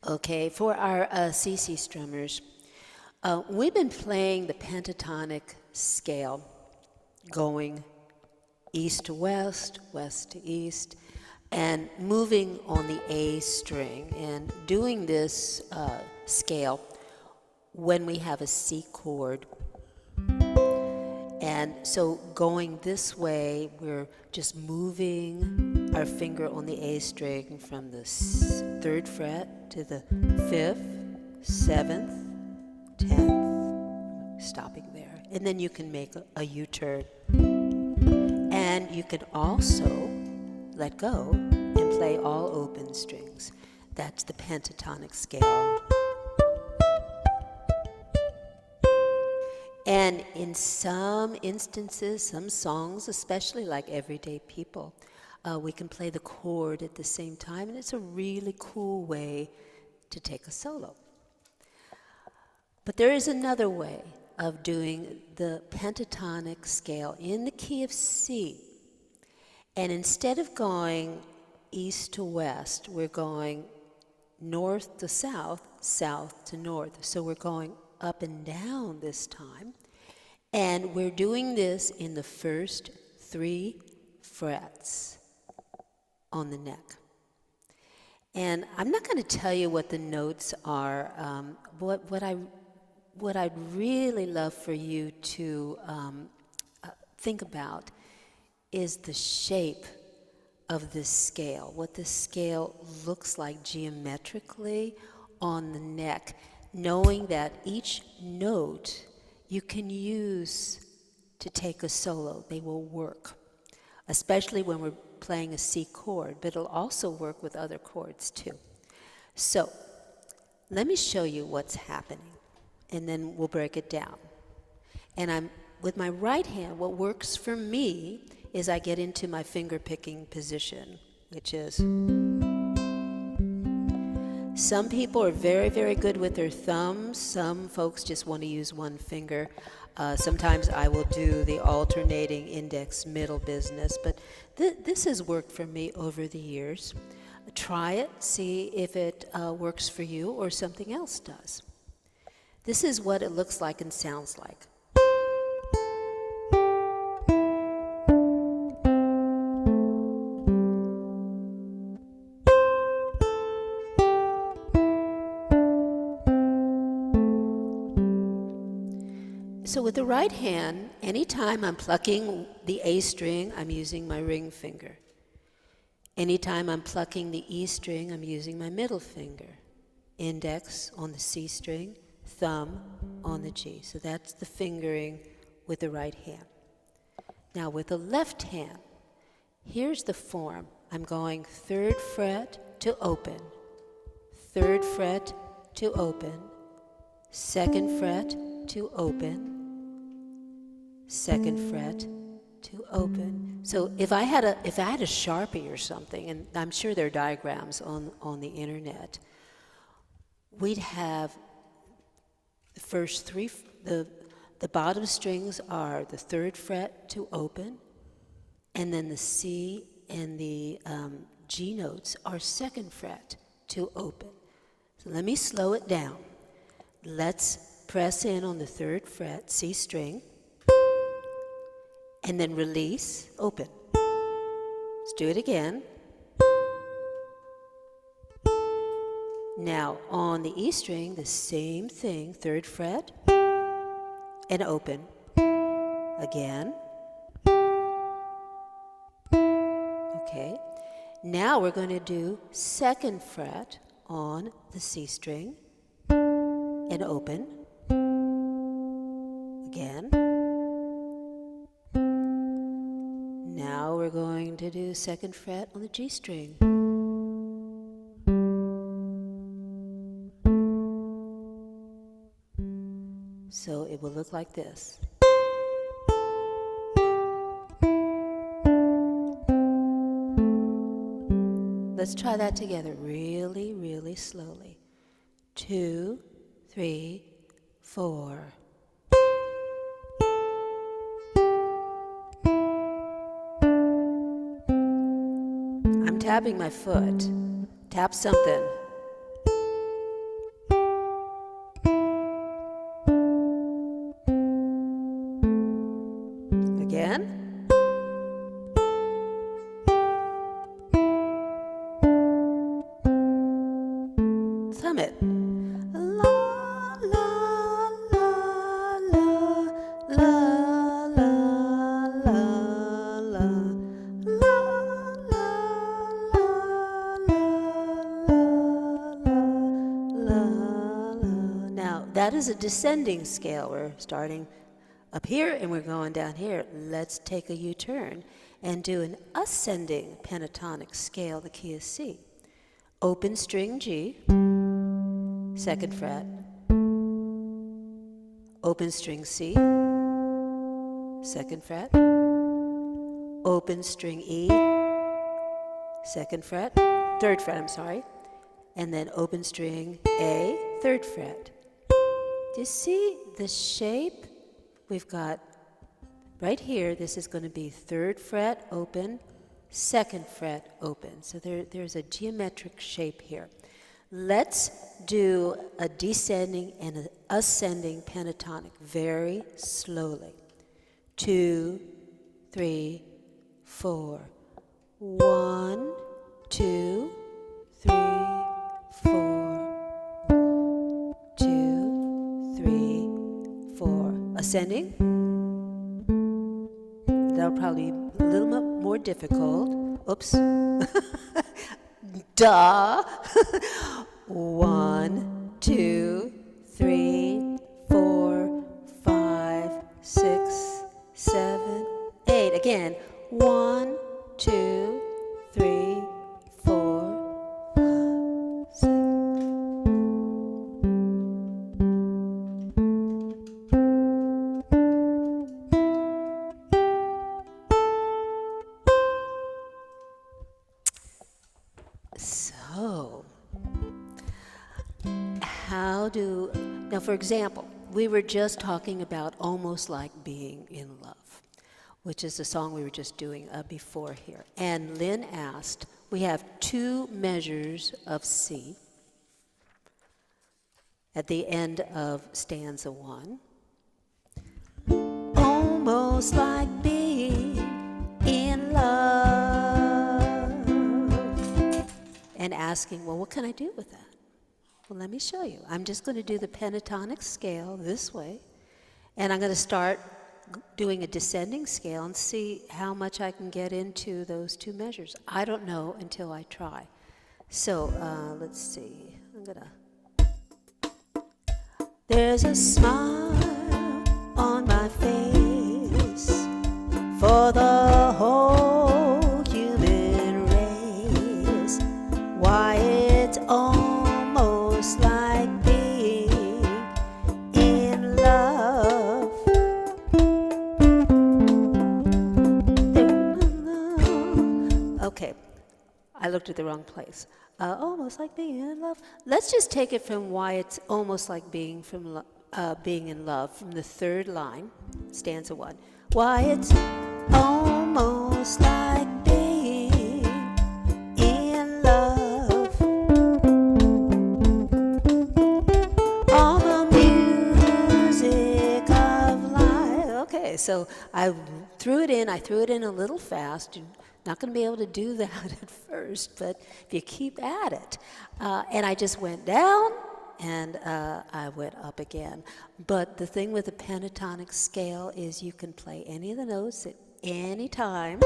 Okay, for our CC Strummers, we've been playing the pentatonic scale, going east to west, west to east, and moving on the A string, and doing this scale when we have a C chord. And so going this way, we're just moving our finger on the A string from the 3rd fret to the 5th, 7th, 10th, stopping there. And then you can make a U-turn. And you can also let go and play all open strings. That's the pentatonic scale. And in some instances, some songs, especially like Everyday People, we can play the chord at the same time, and it's a really cool way to take a solo. But there is another way of doing the pentatonic scale in the key of C. And instead of going east to west, we're going north to south, south to north. So we're going up and down this time. And we're doing this in the first 3 frets on the neck. And I'm not going to tell you what the notes are. What I'd really love for you to think about is the shape of this scale, what this scale looks like geometrically on the neck, knowing that each note you can use to take a solo. They will work, especially when we're playing a C chord, but it'll also work with other chords too. So let me show you what's happening, and then we'll break it down. And with my right hand, what works for me is I get into my finger picking position, which is... Some people are very, very good with their thumbs. Some folks just want to use one finger. Sometimes I will do the alternating index middle business, but this has worked for me over the years. Try it, see if it works for you or something else does. This is what it looks like and sounds like. So with the right hand, anytime I'm plucking the A string, I'm using my ring finger. Anytime I'm plucking the E string, I'm using my middle finger. Index on the C string, thumb on the G. So that's the fingering with the right hand. Now with the left hand, here's the form. I'm going 3rd fret to open, 3rd fret to open, 2nd fret to open, 2nd fret to open. So if I had a Sharpie or something, and I'm sure there are diagrams on the internet, we'd have the first 3, the bottom strings are the 3rd fret to open, and then the C and the G notes are 2nd fret to open. So let me slow it down. Let's press in on the 3rd fret, C string, and then release, open. Let's do it again. Now on the E string, the same thing, 3rd fret, and open. Again. Okay. Now we're going to do 2nd fret on the C string, and open. Again. Now we're going to do 2nd fret on the G string. So it will look like this. Let's try that together really, really slowly. 2, 3, 4. I'm tapping my foot. Tap something. hum it. La, la, la, la, la, la, la, la, la, la, la. Now, that is a descending scale. We're starting up here and we're going down here. Let's take a U-turn and do an ascending pentatonic scale. The key is C. Open string G, 2nd fret. Open string C, 2nd fret. Open string E, 2nd fret, 3rd fret, I'm sorry. And then open string A, 3rd fret. Do you see the shape? We've got right here, this is going to be 3rd fret open, 2nd fret open. So there's a geometric shape here. Let's do a descending and an ascending pentatonic very slowly. 2, 3, 4. 1, 2, 3, 4. 2, 3, 4. Ascending. That'll probably be a little bit more difficult. Oops. Duh. 1, 2, 3, 4, 5, 6, 7, 8. Again. 1, 2, 3, 4, 5, 6. So, now for example, we were just talking about Almost Like Being in Love, which is the song we were just doing before here. And Lynn asked, we have 2 measures of C at the end of stanza 1. Almost like being in love. And asking, well, what can I do with that? Well, let me show you. I'm just going to do the pentatonic scale this way, and I'm going to start doing a descending scale and see how much I can get into those 2 measures. I don't know until I try. So let's see. I'm going to... There's a smile on my face for the whole human race. Why, it's almost like being in love. Okay, I looked at the wrong place. Almost like being in love. Let's just take it from why it's almost like being in love, from the 3rd line, stanza 1. Why, it's almost like being in love. All the music of life. Okay, so I threw it in a little fast. You're not going to be able to do that at first, but if you keep at it. And I just went down, and I went up again. But the thing with the pentatonic scale is you can play any of the notes at any time.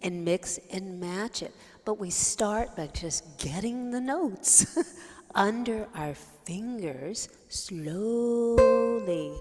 And mix and match it. But we start by just getting the notes under our fingers slowly.